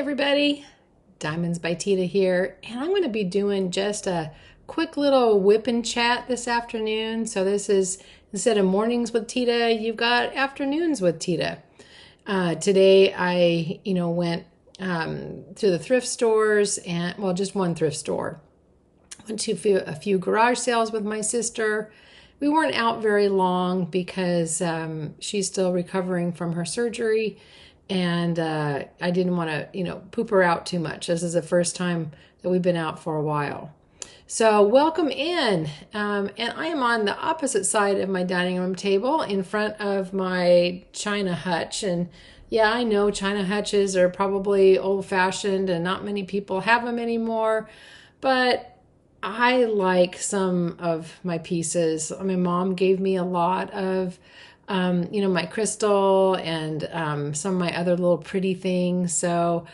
everybody, Diamonds by Teeda here, and I'm going to be doing just a quick little whip and chat this afternoon. So this is, instead of mornings with Teeda, you've got afternoons with Teeda. Today I, went to the thrift stores and, well, just one thrift store. Went to a few garage sales with my sister. We weren't out very long because she's still recovering from her surgery. And I didn't want to, poop her out too much. This is the first time that we've been out for a while. So welcome in. And I am on the opposite side of my dining room table in front of my china hutch. And yeah, I know china hutches are probably old-fashioned and not many people have them anymore. But I like some of my pieces. My mom gave me a lot of my crystal and some of my other little pretty things. So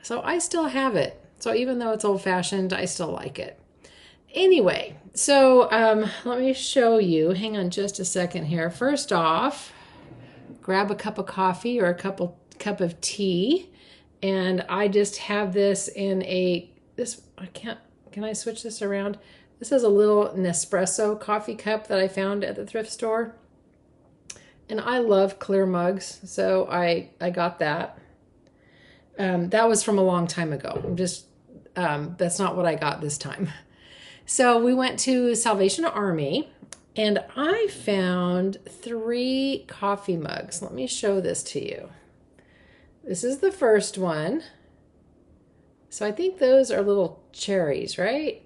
I still have it. So even though it's old-fashioned, I still like it. Anyway, so let me show you. Hang on just a second here. First off, grab a cup of coffee or a cup of tea. And I just have this in can I switch this around? This is a little Nespresso coffee cup that I found at the thrift store. And I love clear mugs, so I got that. That was from a long time ago. That's not what I got this time. So we went to Salvation Army, and I found 3 coffee mugs. Let me show this to you. This is the first one. So I think those are little cherries, right?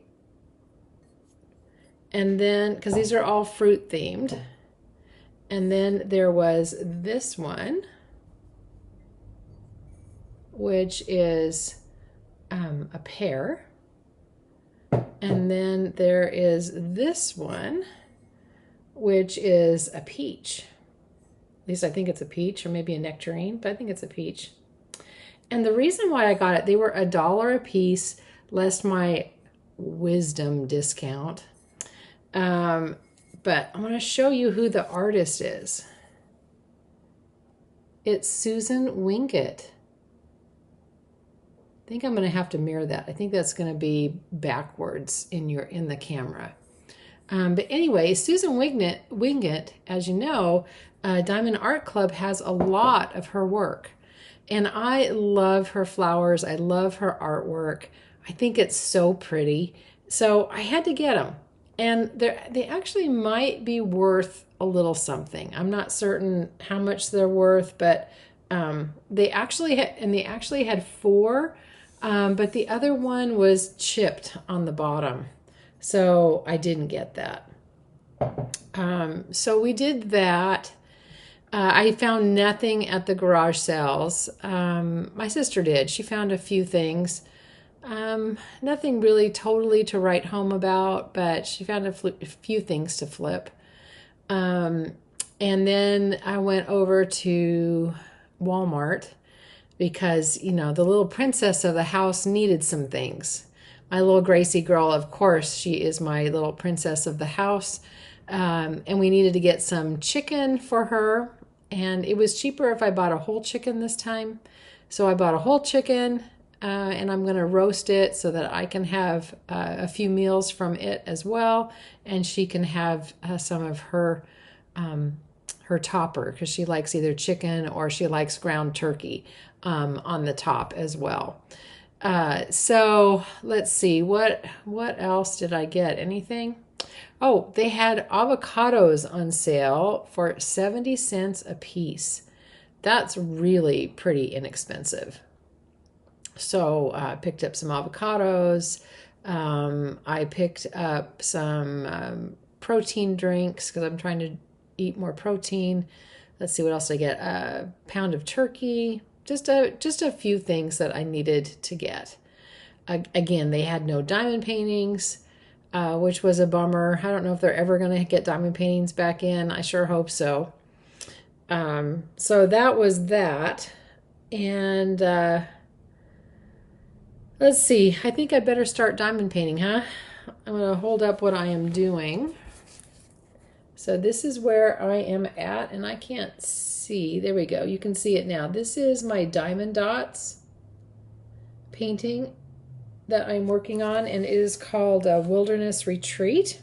And then, because these are all fruit themed. And then there was this one, which is a pear. And then there is this one, which is a peach. At least I think it's a peach, or maybe a nectarine, but I think it's a peach. And the reason why I got it, they were $1 a piece, less my wisdom discount. But I'm going to show you who the artist is. It's Susan Wingett. I think I'm going to have to mirror that. I think that's going to be backwards in the camera. But anyway, Susan Wingett, as you know, Diamond Art Club has a lot of her work. And I love her flowers. I love her artwork. I think it's so pretty. So I had to get them. And they actually might be worth a little something. I'm not certain how much they're worth, but they actually had 4, but the other one was chipped on the bottom, so I didn't get that. So we did that. I found nothing at the garage sales. My sister did. She found a few things. Nothing really totally to write home about, but she found a few things to flip. And then I went over to Walmart because, the little princess of the house needed some things. My little Gracie girl, of course, she is my little princess of the house. And we needed to get some chicken for her. And it was cheaper if I bought a whole chicken this time. So I bought a whole chicken. And I'm going to roast it so that I can have a few meals from it as well, and she can have some of her topper because she likes either chicken or she likes ground turkey on the top as well. So let's see, what else did I get? Anything? Oh, they had avocados on sale for 70 cents a piece. That's really pretty inexpensive. So I picked up some avocados. I picked up some protein drinks because I'm trying to eat more protein. Let's see, what else did I get? A pound of turkey. Just a few things that I needed to get. Again, they had no diamond paintings, which was a bummer. I don't know if they're ever going to get diamond paintings back in. I sure hope so. So that was that. And let's see, I think I better start diamond painting, huh? I'm going to hold up what I am doing. So this is where I am at, and I can't see. There we go. You can see it now. This is my diamond dots. painting that I'm working on, and it is called Wilderness Retreat.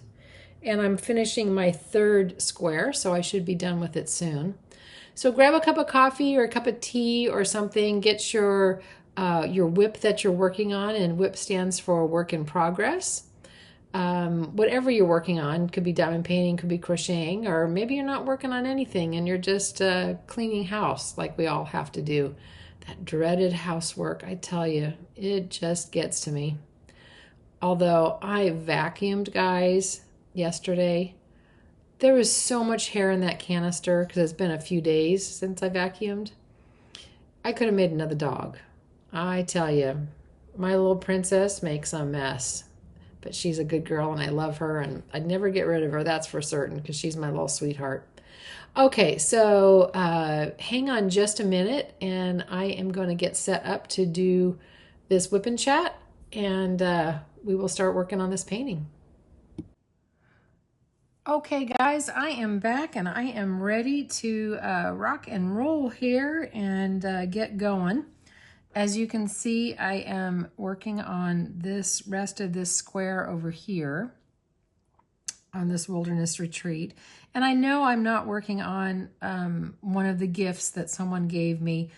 And I'm finishing my third square, so I should be done with it soon. So grab a cup of coffee or a cup of tea or something. Get your WIP that you're working on, and WIP stands for work in progress. Whatever you're working on, could be diamond painting, could be crocheting, or maybe you're not working on anything and you're just cleaning house like we all have to do. That dreaded housework, I tell you, it just gets to me. Although I vacuumed, guys, yesterday. There was so much hair in that canister because it's been a few days since I vacuumed. I could have made another dog. I tell you, my little princess makes a mess. But she's a good girl and I love her and I'd never get rid of her, that's for certain, because she's my little sweetheart. Okay, so hang on just a minute and I am going to get set up to do this whip and chat, and we will start working on this painting. Okay guys, I am back and I am ready to rock and roll here and get going. As you can see, I am working on this rest of this square over here on this wilderness retreat. And I know I'm not working on one of the gifts that someone gave me,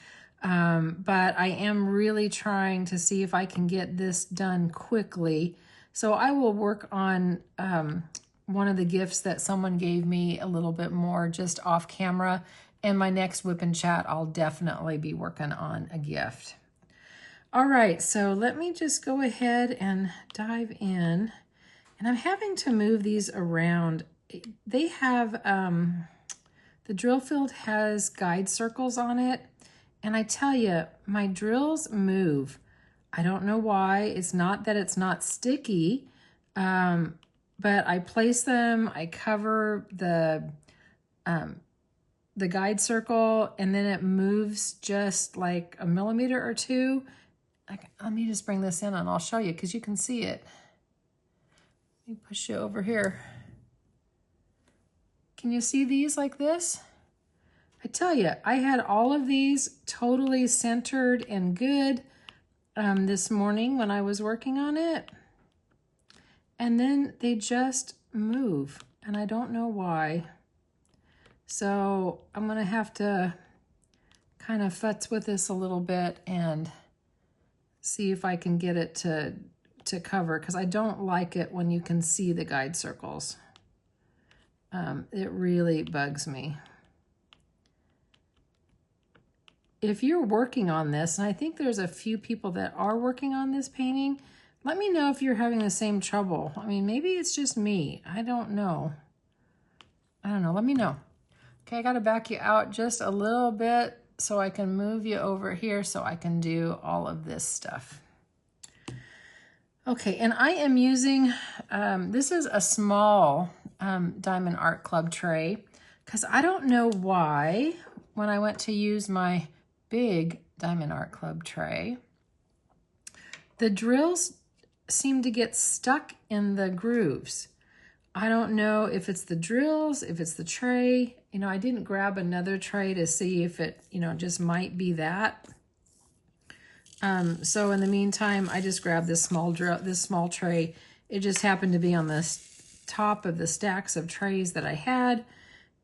but I am really trying to see if I can get this done quickly. So I will work on one of the gifts that someone gave me a little bit more just off camera. And my next whip and chat, I'll definitely be working on a gift. All right, so let me just go ahead and dive in. And I'm having to move these around. They have, the drill field has guide circles on it. And I tell you, my drills move. I don't know why. It's not that it's not sticky, but I place them, I cover the guide circle, and then it moves just like a millimeter or two. Let me just bring this in and I'll show you because you can see it. Let me push you over here. Can you see these like this? I tell you, I had all of these totally centered and good this morning when I was working on it. And then they just move and I don't know why. So I'm gonna have to kind of futz with this a little bit and see if I can get it to cover, because I don't like it when you can see the guide circles. It really bugs me. If you're working on this, and I think there's a few people that are working on this painting, let me know if you're having the same trouble. I mean, maybe it's just me. I don't know. Let me know. Okay, I got to back you out just a little bit so I can move you over here so I can do all of this stuff. Okay, and I am using, this is a small Diamond Art Club tray, because I don't know why when I went to use my big Diamond Art Club tray, the drills seem to get stuck in the grooves. I don't know if it's the drills, if it's the tray. You know, I didn't grab another tray to see if it, just might be that. So in the meantime, I just grabbed this small tray. It just happened to be on the top of the stacks of trays that I had.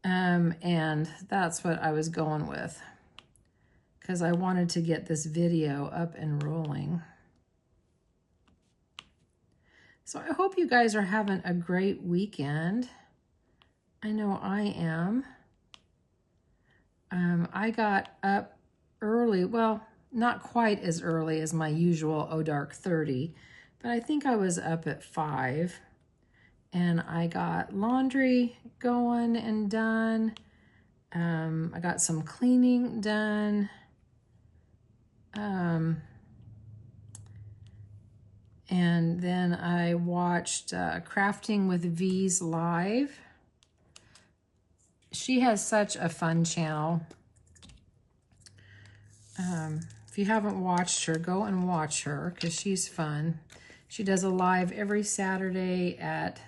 And that's what I was going with, because I wanted to get this video up and rolling. So I hope you guys are having a great weekend. I know I am. I got up early, well, not quite as early as my usual dark 30, but I think I was up at 5. And I got laundry going and done. I got some cleaning done. And then I watched Crafting with V's live. She has such a fun channel. If you haven't watched her, go and watch her because she's fun. She does a live every Saturday at,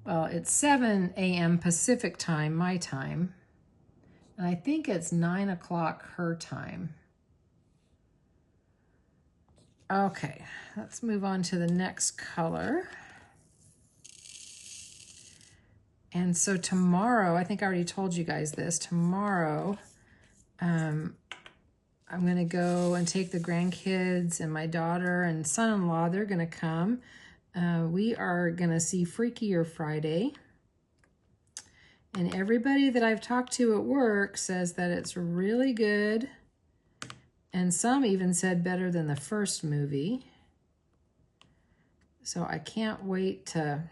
well, it's 7 a.m. Pacific time, my time. And I think it's 9 o'clock her time. Okay, let's move on to the next color. And so tomorrow, I think I already told you guys this, tomorrow I'm gonna go and take the grandkids and my daughter and son-in-law, they're gonna come. We are gonna see Freakier Friday. And everybody that I've talked to at work says that it's really good. And some even said better than the first movie. So I can't wait to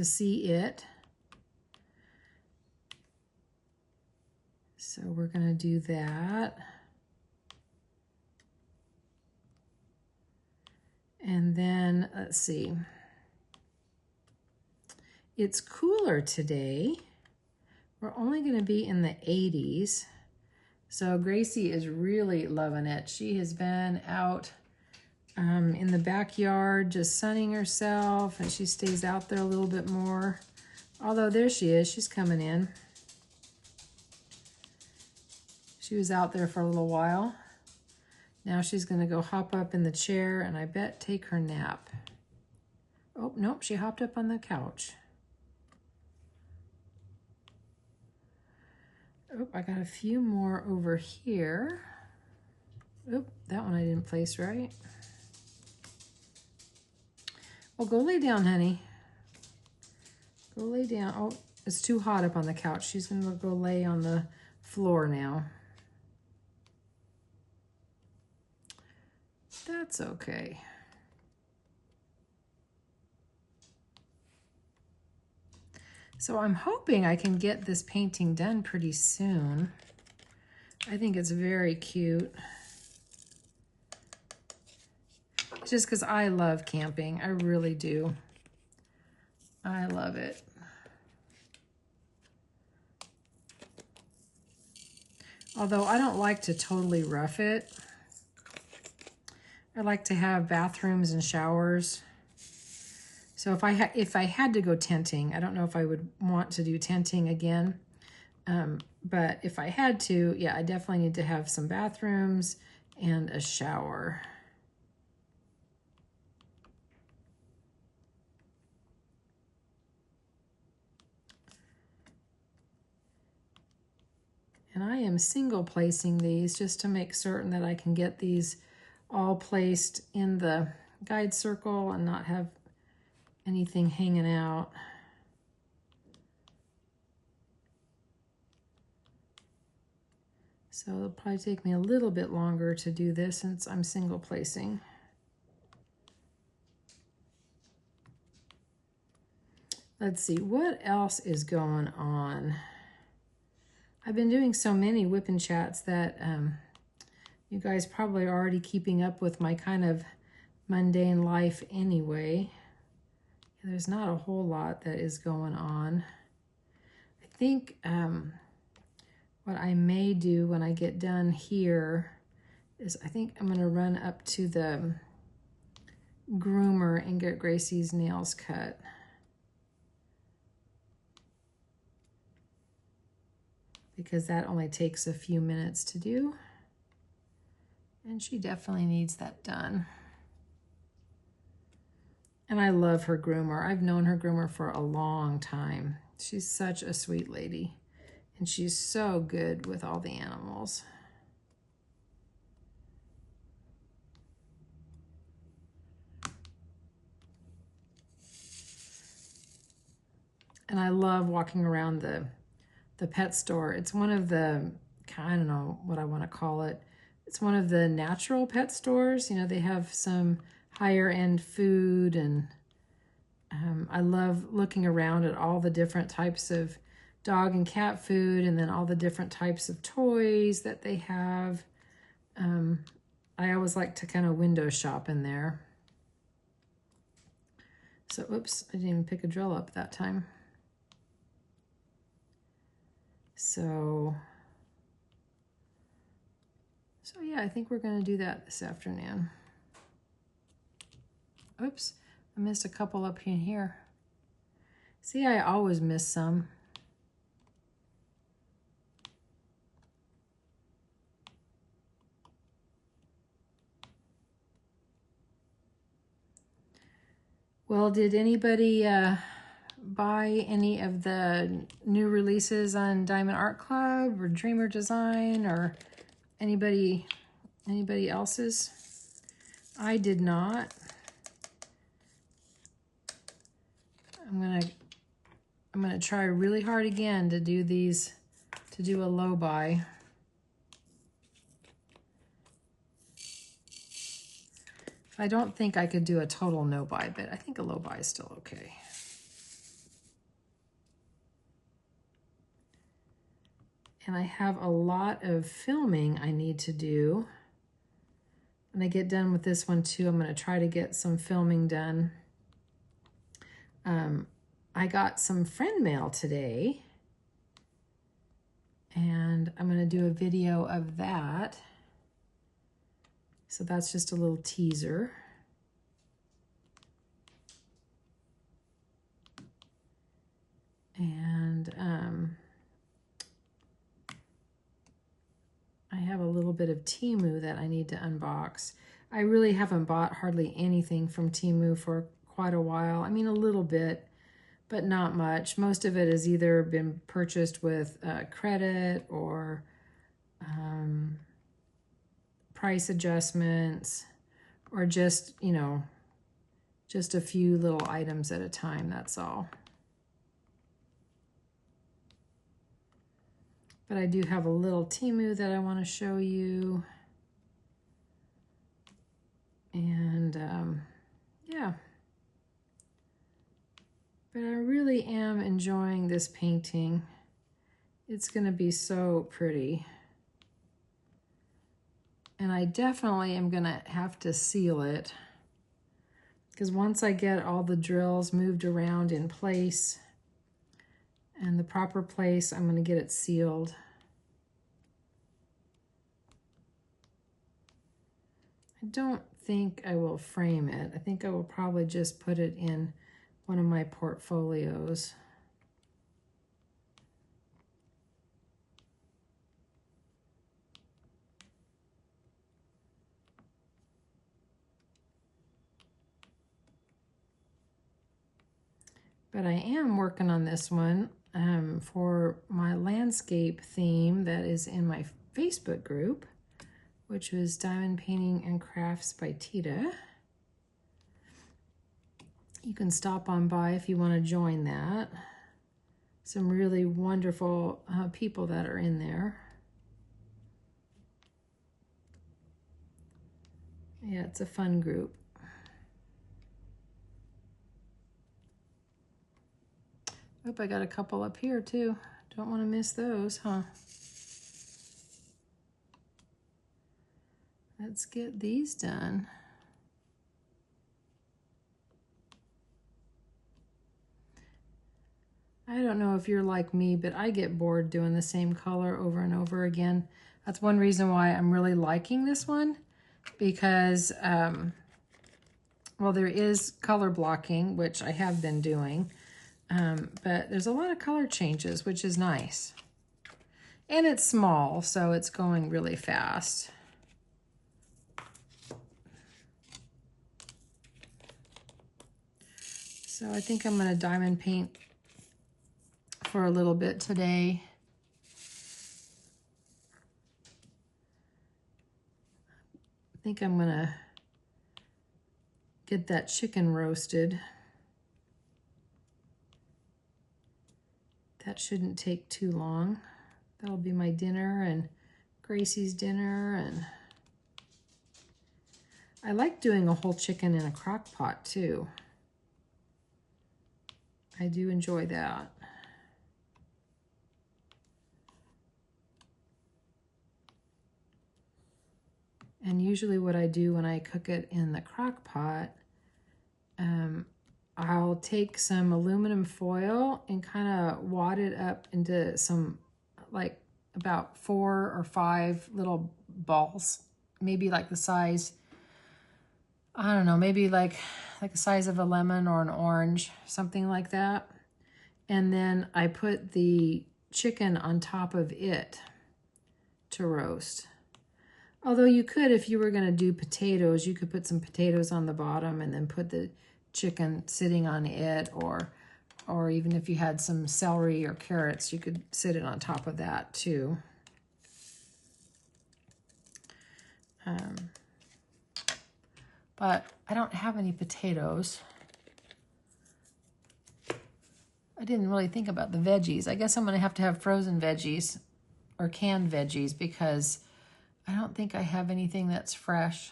see it. So we're gonna do that. And then, let's see. It's cooler today. We're only gonna be in the 80s. So Gracie is really loving it. She has been out in the backyard just sunning herself, and she stays out there a little bit more. Although there she is, she's coming in. She was out there for a little while. Now she's gonna go hop up in the chair and I bet take her nap. Oh, nope, she hopped up on the couch. Oh, I got a few more over here. Oh, that one I didn't place right. Well, go lay down, honey. Go lay down. Oh, it's too hot up on the couch. She's gonna go lay on the floor now. That's okay. So I'm hoping I can get this painting done pretty soon. I think it's very cute. Just because I love camping. I really do. I love it. Although I don't like to totally rough it. I like to have bathrooms and showers. So if I had to go tenting, I don't know if I would want to do tenting again. But if I had to, yeah, I definitely need to have some bathrooms and a shower. And I am single placing these just to make certain that I can get these all placed in the guide circle and not have anything hanging out. So it'll probably take me a little bit longer to do this since I'm single placing. Let's see, what else is going on? I've been doing so many whip and chats that you guys probably are already keeping up with my kind of mundane life anyway. There's not a whole lot that is going on. I think what I may do when I get done here is I think I'm gonna run up to the groomer and get Gracie's nails cut. Because that only takes a few minutes to do. And she definitely needs that done. And I love her groomer. I've known her groomer for a long time. She's such a sweet lady. And she's so good with all the animals. And I love walking around the pet store. It's one of the, I don't know what I want to call it. It's one of the natural pet stores. You know, they have some higher end food, and I love looking around at all the different types of dog and cat food, and then all the different types of toys that they have. I always like to kind of window shop in there. So, oops, I didn't even pick a drill up that time. So yeah, I think we're going to do that this afternoon. Oops, I missed a couple up in here. See, I always miss some. Well, did anybody buy any of the new releases on Diamond Art Club or Dreamer Design or anybody else's? I did not. I'm gonna try really hard again to do these, to do a low buy. I don't think I could do a total no buy, but I think a low buy is still okay. And I have a lot of filming I need to do. When I get done with this one too, I'm going to try to get some filming done. I got some friend mail today, and I'm going to do a video of that. So that's just a little teaser. And I have a little bit of Temu that I need to unbox. I really haven't bought hardly anything from Temu for quite a while. I mean, a little bit, but not much. Most of it has either been purchased with credit or price adjustments, or just, you know, just a few little items at a time, that's all. But I do have a little Temu that I want to show you. And yeah. But I really am enjoying this painting. It's going to be so pretty. And I definitely am going to have to seal it, because once I get all the drills moved around in place and the proper place, I'm going to get it sealed. I don't think I will frame it. I think I will probably just put it in one of my portfolios. But I am working on this one for my landscape theme that is in my Facebook group, which was Diamond Painting and Crafts by Teeda. You can stop on by if you want to join that. Some really wonderful people that are in there. Yeah, it's a fun group. Oh, I got a couple up here too. Don't want to miss those, huh? Let's get these done. I don't know if you're like me, but I get bored doing the same color over and over again. That's one reason why I'm really liking this one, because, well, there is color blocking, which I have been doing. But there's a lot of color changes, which is nice. And it's small, so it's going really fast. So I think I'm going to diamond paint for a little bit today. I think I'm going to get that chicken roasted. That shouldn't take too long. That'll be my dinner and Gracie's dinner. And I like doing a whole chicken in a crock pot too. I do enjoy that. And usually what I do when I cook it in the crock pot, I'll take some aluminum foil and kind of wad it up into some, like about 4 or 5 little balls, maybe like the size, I don't know, maybe like the size of a lemon or an orange, something like that. And then I put the chicken on top of it to roast. Although you could, if you were going to do potatoes, you could put some potatoes on the bottom and then put the chicken sitting on it, or even if you had some celery or carrots, you could sit it on top of that too. But I don't have any potatoes. I didn't really think about the veggies. I guess I'm going to have frozen veggies or canned veggies because I don't think I have anything that's fresh.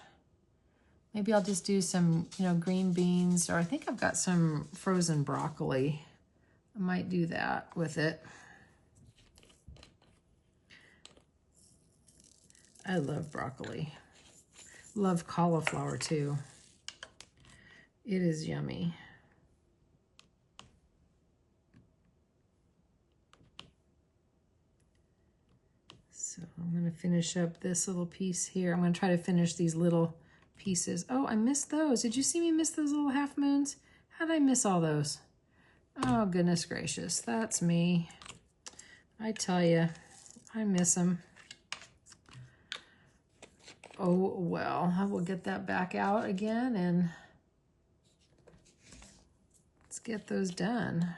Maybe I'll just do some, green beans, or I think I've got some frozen broccoli. I might do that with it. I love broccoli. Love cauliflower too. It is yummy. So I'm going to finish up this little piece here. I'm going to try to finish these little pieces. Oh, I missed those. Did you see me miss those little half moons? How did I miss all those? Oh, goodness gracious. That's me. I tell you, I miss them. Oh, well, I will get that back out again and let's get those done.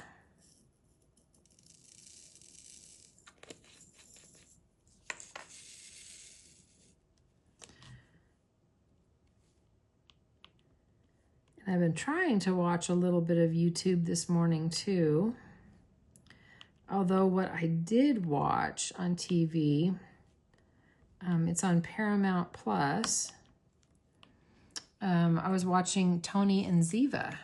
And I've been trying to watch a little bit of YouTube this morning too. Although what I did watch on TV, it's on Paramount Plus. I was watching Tony and Ziva.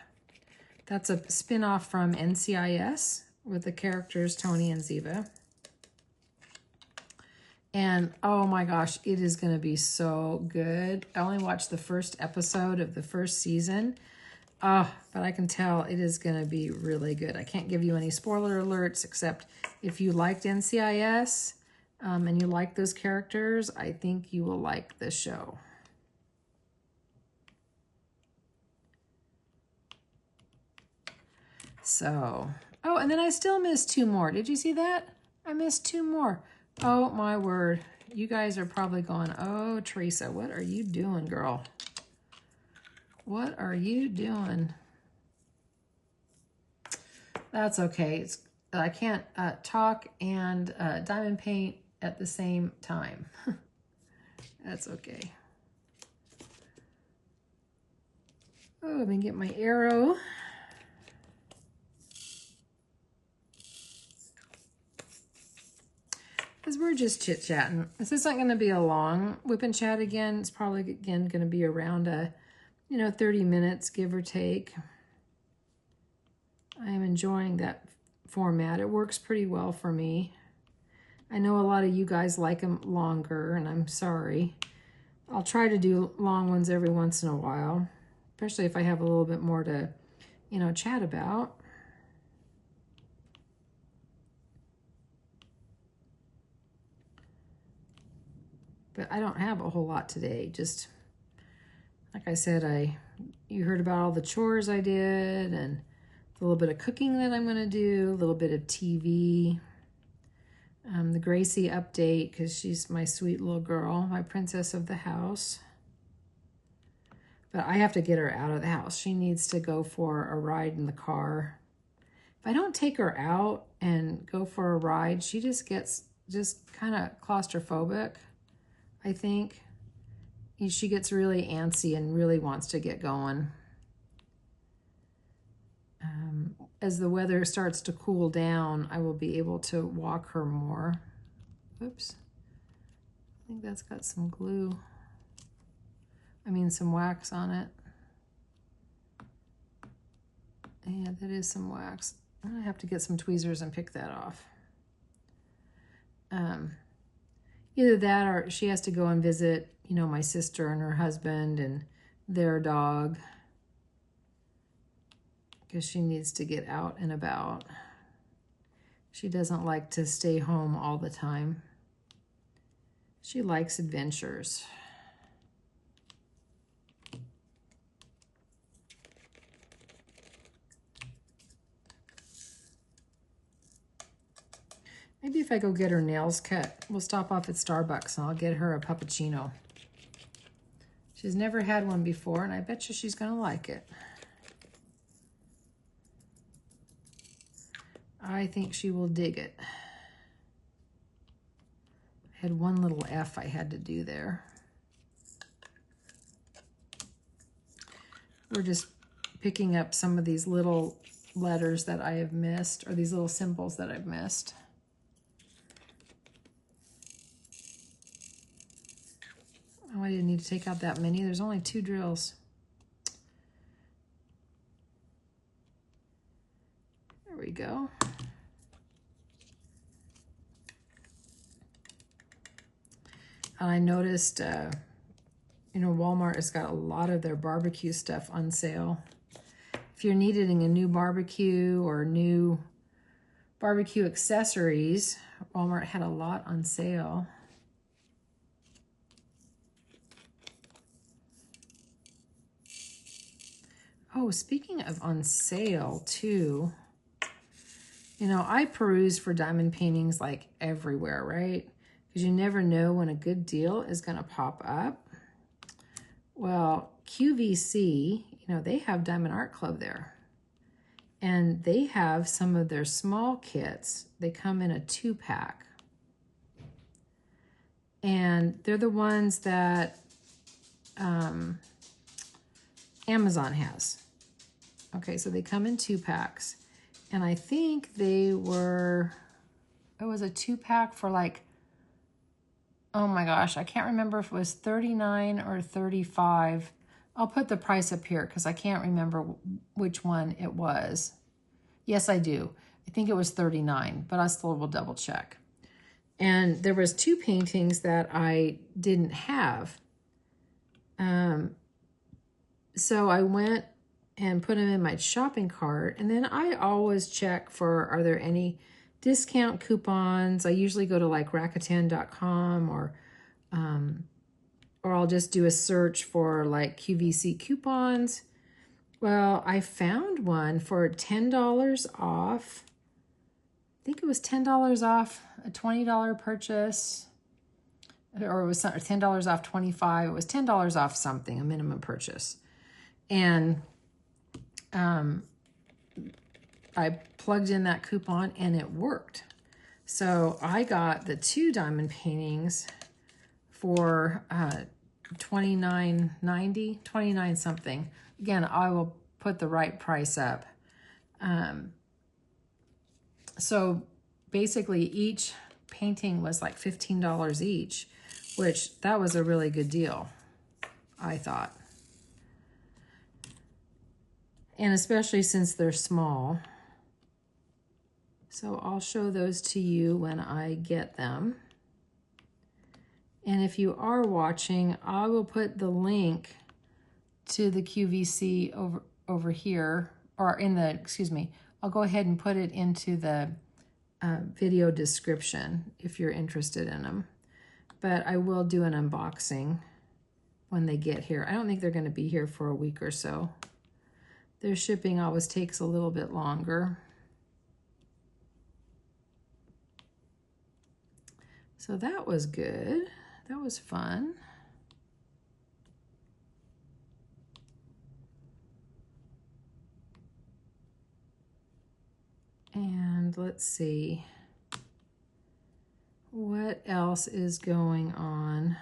That's a spin-off from NCIS with the characters Tony and Ziva. And oh my gosh, it is going to be so good. I only watched the first episode of the first season. But I can tell it is going to be really good. I can't give you any spoiler alerts, except if you liked NCIS and you like those characters, I think you will like this show. So, oh, and then I still missed 2 more. Did you see that? I missed 2 more. Oh, my word. You guys are probably going, oh, Teresa, what are you doing, girl? What are you doing? That's okay. I can't talk and diamond paint at the same time. That's okay. Oh, let me get my arrow. Because we're just chit-chatting. This isn't going to be a long whip and chat again. It's probably, again, going to be around 30 minutes, give or take. I am enjoying that format. It works pretty well for me. I know a lot of you guys like them longer, and I'm sorry. I'll try to do long ones every once in a while, especially if I have a little bit more to, chat about. But I don't have a whole lot today. Just like I said, you heard about all the chores I did and a little bit of cooking that I'm going to do, a little bit of TV, the Gracie update because she's my sweet little girl, my princess of the house. But I have to get her out of the house. She needs to go for a ride in the car. If I don't take her out and go for a ride, she just gets kind of claustrophobic, I think. She gets really antsy and really wants to get going. As the weather starts to cool down, I will be able to walk her more. Oops. I think that's got some glue. Some wax on it. Yeah, that is some wax. I'm gonna have to get some tweezers and pick that off. Either that or she has to go and visit, my sister and her husband and their dog, because she needs to get out and about. She doesn't like to stay home all the time. She likes adventures. Maybe if I go get her nails cut, we'll stop off at Starbucks and I'll get her a puppuccino. She's never had one before, and I bet you she's going to like it. I think she will dig it. I had one little F I had to do there. We're just picking up some of these little letters that I have missed, or these little symbols that I've missed. Oh, I didn't need to take out that many. There's only 2 drills. There we go. I noticed, you know, Walmart has got a lot of their barbecue stuff on sale. If you're needing a new barbecue or new barbecue accessories, Walmart had a lot on sale. Oh, speaking of on sale too, you know, I peruse for diamond paintings like everywhere, right? Because you never know when a good deal is going to pop up. Well, QVC, you know, they have Diamond Art Club there. And they have some of their small kits. They come in a 2-pack. And they're the ones that Amazon has. Okay, so they come in 2-packs. And I think they were, it was a 2-pack for like, oh my gosh, I can't remember if it was $39 or $35. I'll put the price up here because I can't remember which one it was. Yes, I do. I think it was $39, but I still will double check. And there was 2 paintings that I didn't have. So I went and put them in my shopping cart. And then I always check for, are there any discount coupons? I usually go to like Rakuten.com or I'll just do a search for like QVC coupons. Well, I found one for $10 off. I think it was $10 off a $20 purchase, or it was $10 off 25. It was $10 off something, a minimum purchase. And I plugged in that coupon and it worked. So I got the 2 diamond paintings for $29.90, 29 something. Again, I will put the right price up. So basically each painting was like $15 each, which that was a really good deal, I thought. And especially since they're small. So I'll show those to you when I get them. And if you are watching, I will put the link to the QVC over here, or in the, excuse me, I'll go ahead and put it into the video description if you're interested in them. But I will do an unboxing when they get here. I don't think they're going to be here for a week or so. Their shipping always takes a little bit longer. So that was good. That was fun. And let's see. What else is going on?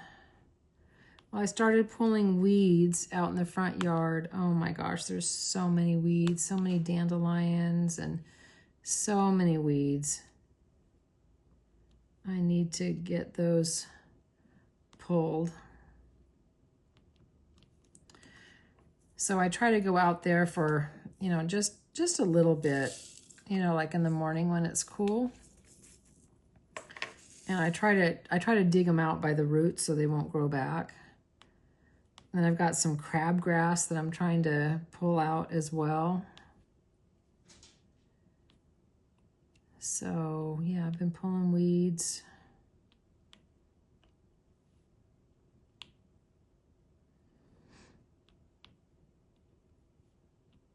Well, I started pulling weeds out in the front yard. Oh my gosh, there's so many weeds, so many dandelions, and so many weeds. I need to get those pulled. So I try to go out there for, you know, just a little bit, you know, like in the morning when it's cool. And I try to dig them out by the roots so they won't grow back. And then I've got some crabgrass that I'm trying to pull out as well. So yeah, I've been pulling weeds.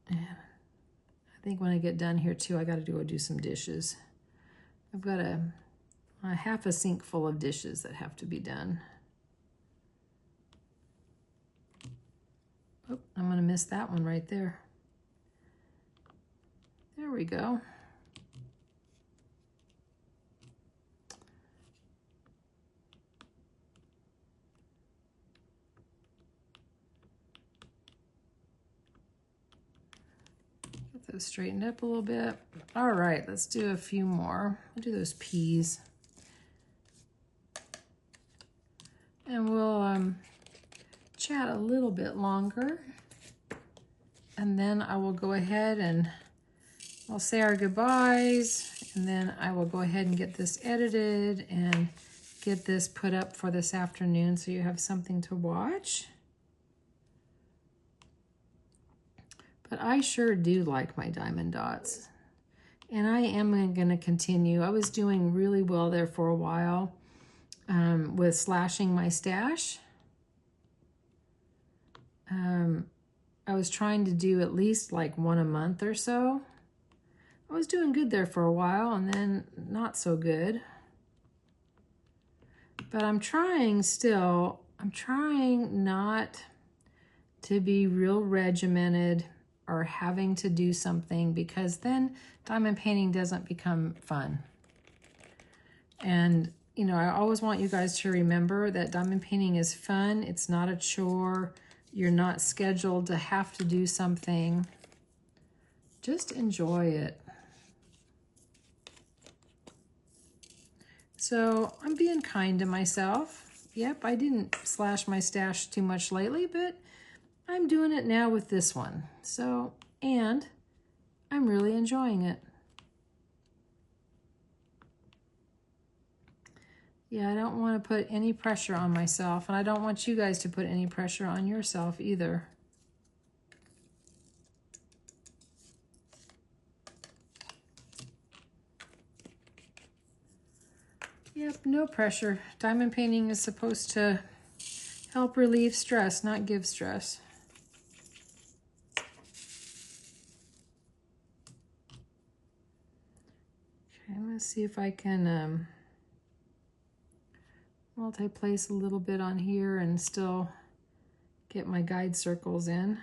And I think when I get done here too, I got to do some dishes. I've got a half a sink full of dishes that have to be done. Oh, I'm going to miss that one right there. There we go. those straightened up a little bit. All right, let's do a few more. I'll do those peas. And we'll chat a little bit longer. And then I will go ahead and I'll say our goodbyes. And then I will go ahead and get this edited and get this put up for this afternoon so you have something to watch. But I sure do like my diamond dots. And I am going to continue. I was doing really well there for a while with slashing my stash. I was trying to do at least like one a month or so. I was doing good there for a while and then not so good. But I'm trying still. I'm trying not to be real regimented or having to do something, because then diamond painting doesn't become fun. And, you know, I always want you guys to remember that diamond painting is fun. It's not a chore. You're not scheduled to have to do something. Just enjoy it. So I'm being kind to myself. Yep, I didn't slash my stash too much lately, but I'm doing it now with this one. So, and I'm really enjoying it. Yeah, I don't want to put any pressure on myself, and I don't want you guys to put any pressure on yourself either. Yep, no pressure. Diamond painting is supposed to help relieve stress, not give stress. Okay, I'm going to see if I can multi-place a little bit on here and still get my guide circles in.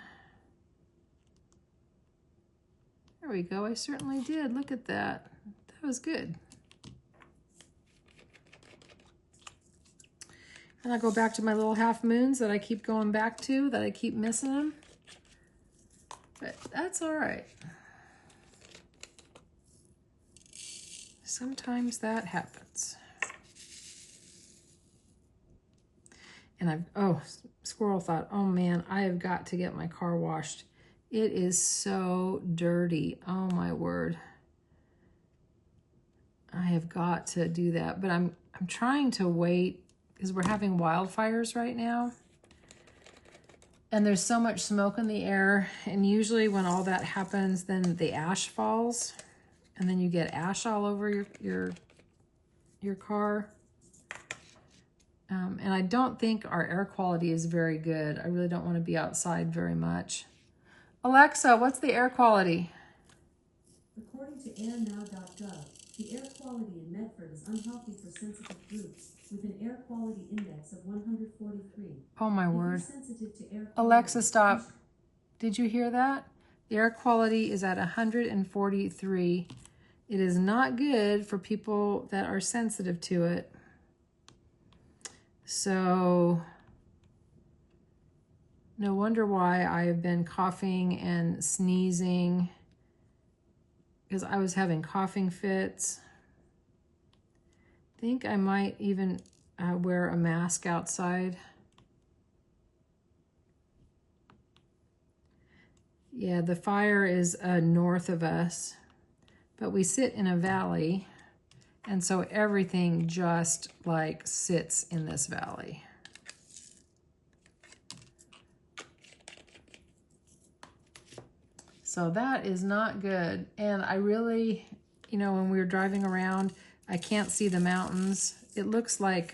There we go. I certainly did. Look at that. That was good. And I go back to my little half moons that I keep going back to, that I keep missing them. But that's all right. Sometimes that happens. And Squirrel thought, oh man, I have got to get my car washed. It is so dirty. Oh my word. I have got to do that, but I'm trying to wait because we're having wildfires right now. And there's so much smoke in the air. And usually when all that happens, then the ash falls. And then you get ash all over your car. And I don't think our air quality is very good. I really don't want to be outside very much. Alexa, what's the air quality? According to airnow.gov, the air quality in Medford is unhealthy for sensitive groups with an air quality index of 143. Oh my word. Sensitive to air quality. Alexa, stop. Did you hear that? The air quality is at 143. It is not good for people that are sensitive to it. So no wonder why I have been coughing and sneezing, because I was having coughing fits. I think I might even wear a mask outside. Yeah, the fire is north of us, but we sit in a valley, and so everything just like sits in this valley. So that is not good. And I really, you know, when we were driving around, I can't see the mountains. It looks like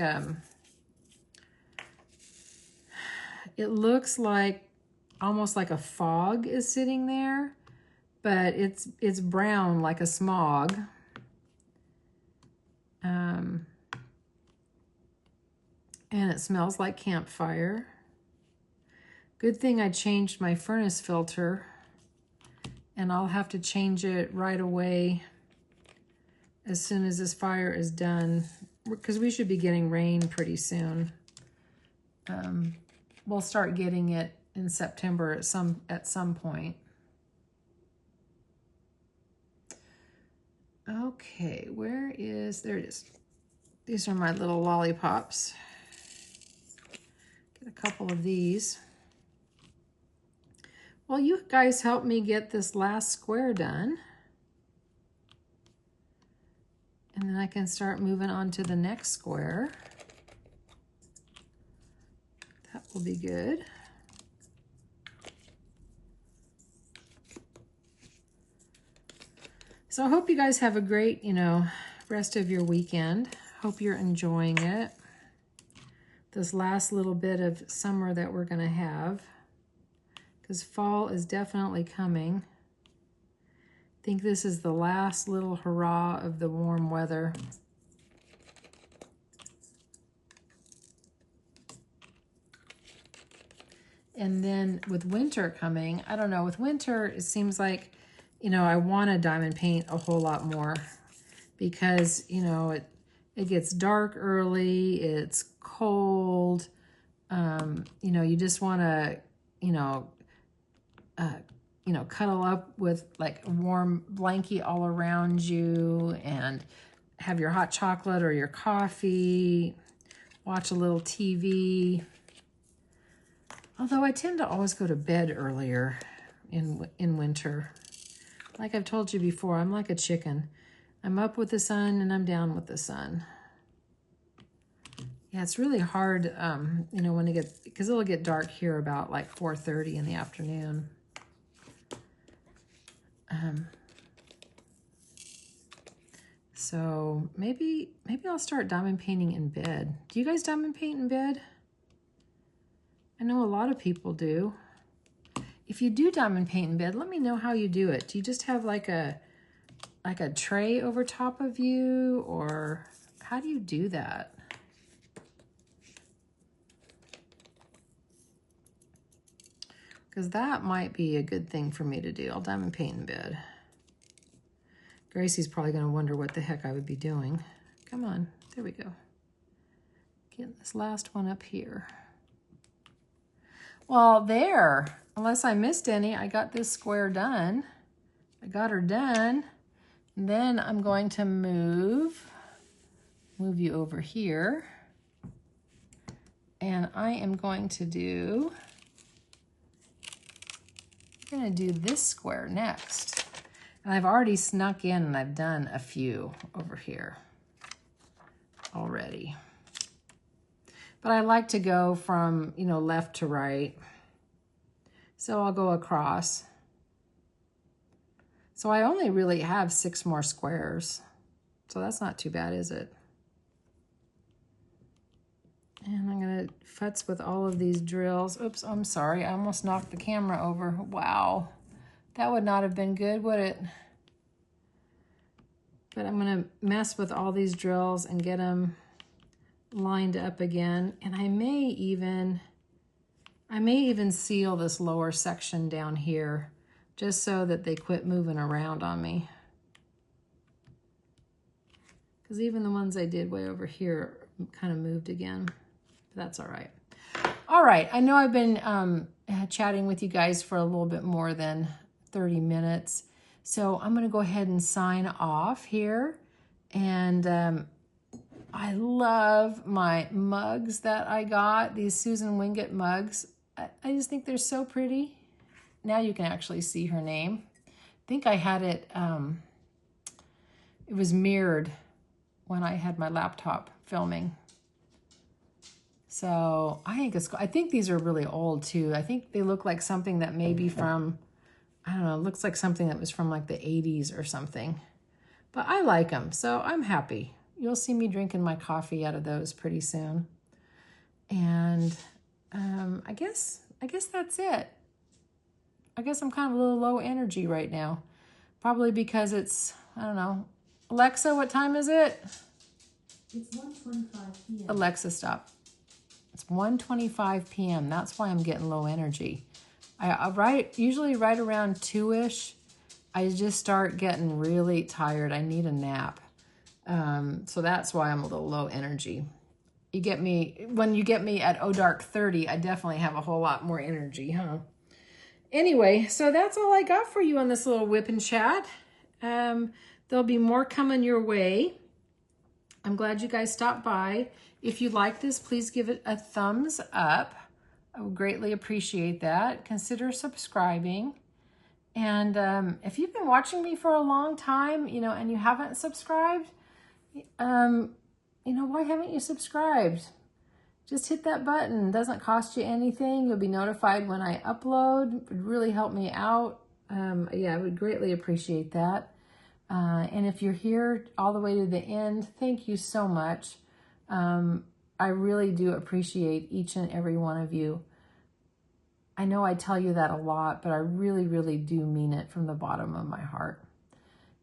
almost like a fog is sitting there, but it's brown like a smog. And it smells like campfire. Good thing I changed my furnace filter, and I'll have to change it right away as soon as this fire is done, because we should be getting rain pretty soon. We'll start getting it in September at some point. Okay, where is, there it is. These are my little lollipops. Get a couple of these. Well, you guys helped me get this last square done. And then I can start moving on to the next square. That will be good. So I hope you guys have a great, rest of your weekend. Hope you're enjoying it. This last little bit of summer that we're gonna have, because fall is definitely coming. I think this is the last little hurrah of the warm weather. And then with winter coming, I don't know, with winter, it seems like, I want to diamond paint a whole lot more because, it gets dark early, it's cold, you just want to, cuddle up with like a warm blanket all around you and have your hot chocolate or your coffee, watch a little TV. Although I tend to always go to bed earlier in winter. Like I've told you before, I'm like a chicken. I'm up with the sun and I'm down with the sun. Yeah, it's really hard, when it gets, because it'll get dark here about like 4:30 in the afternoon. So maybe I'll start diamond painting in bed. Do you guys diamond paint in bed? I know a lot of people do. If you do diamond paint in bed, let me know how you do it. Do you just have like a tray over top of you, or how do you do that? Because that might be a good thing for me to do. I'll diamond paint in bed. Gracie's probably going to wonder what the heck I would be doing. Come on, there we go. Getting this last one up here. Well, there, unless I missed any, I got this square done. I got her done. And then I'm going to move you over here. And I am going to do, this square next. And I've already snuck in and I've done a few over here already. But I like to go from, left to right. So I'll go across. So I only really have 6 more squares. So that's not too bad, is it? And I'm gonna futz with all of these drills. Oops, I'm sorry, I almost knocked the camera over. Wow, that would not have been good, would it? But I'm gonna mess with all these drills and get them lined up again. And I may even seal this lower section down here just so that they quit moving around on me. Because even the ones I did way over here kind of moved again. But that's all right. All right, I know I've been chatting with you guys for a little bit more than 30 minutes. So I'm going to go ahead and sign off here. And I love my mugs that I got, these Susan Wingate mugs. I just think they're so pretty. Now you can actually see her name. I think I had it, it was mirrored when I had my laptop filming. So I think these are really old too. I think they look like something that may be from, I don't know, it looks like something that was from like the 80s or something. But I like them, so I'm happy. You'll see me drinking my coffee out of those pretty soon. And I guess that's it. I guess I'm kind of a little low energy right now. Probably because it's, I don't know. Alexa, what time is it? It's 1:25 p.m. Alexa, stop. It's 1:25 p.m. That's why I'm getting low energy. Usually right around 2-ish, I just start getting really tired. I need a nap. So that's why I'm a little low energy. When you get me at dark 30, I definitely have a whole lot more energy, huh? Anyway, so that's all I got for you on this little whip and chat. There'll be more coming your way. I'm glad you guys stopped by. If you like this, please give it a thumbs up. I would greatly appreciate that. Consider subscribing. And if you've been watching me for a long time, you know, and you haven't subscribed, you know, why haven't you subscribed? Just hit that button. It doesn't cost you anything. You'll be notified when I upload. It would really help me out. Yeah, I would greatly appreciate that. And if you're here all the way to the end, thank you so much. I really do appreciate each and every one of you. I know I tell you that a lot, but I really, really do mean it from the bottom of my heart.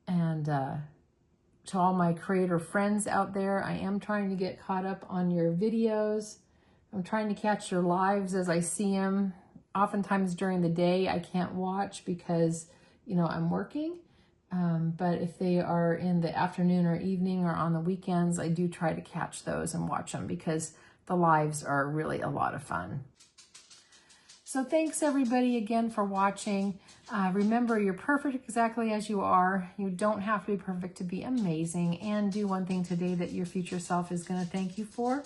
And to all my creator friends out there, I am trying to get caught up on your videos. I'm trying to catch your lives as I see them. Oftentimes during the day, I can't watch because, you know, I'm working. But if they are in the afternoon or evening or on the weekends, I do try to catch those and watch them because the lives are really a lot of fun. So thanks everybody again for watching. Remember, you're perfect exactly as you are. You don't have to be perfect to be amazing, and do one thing today that your future self is going to thank you for.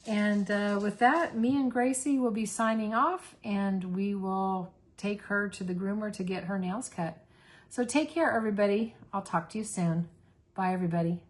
And with that, me and Gracie will be signing off, and we will take her to the groomer to get her nails cut. So take care, everybody. I'll talk to you soon. Bye, everybody.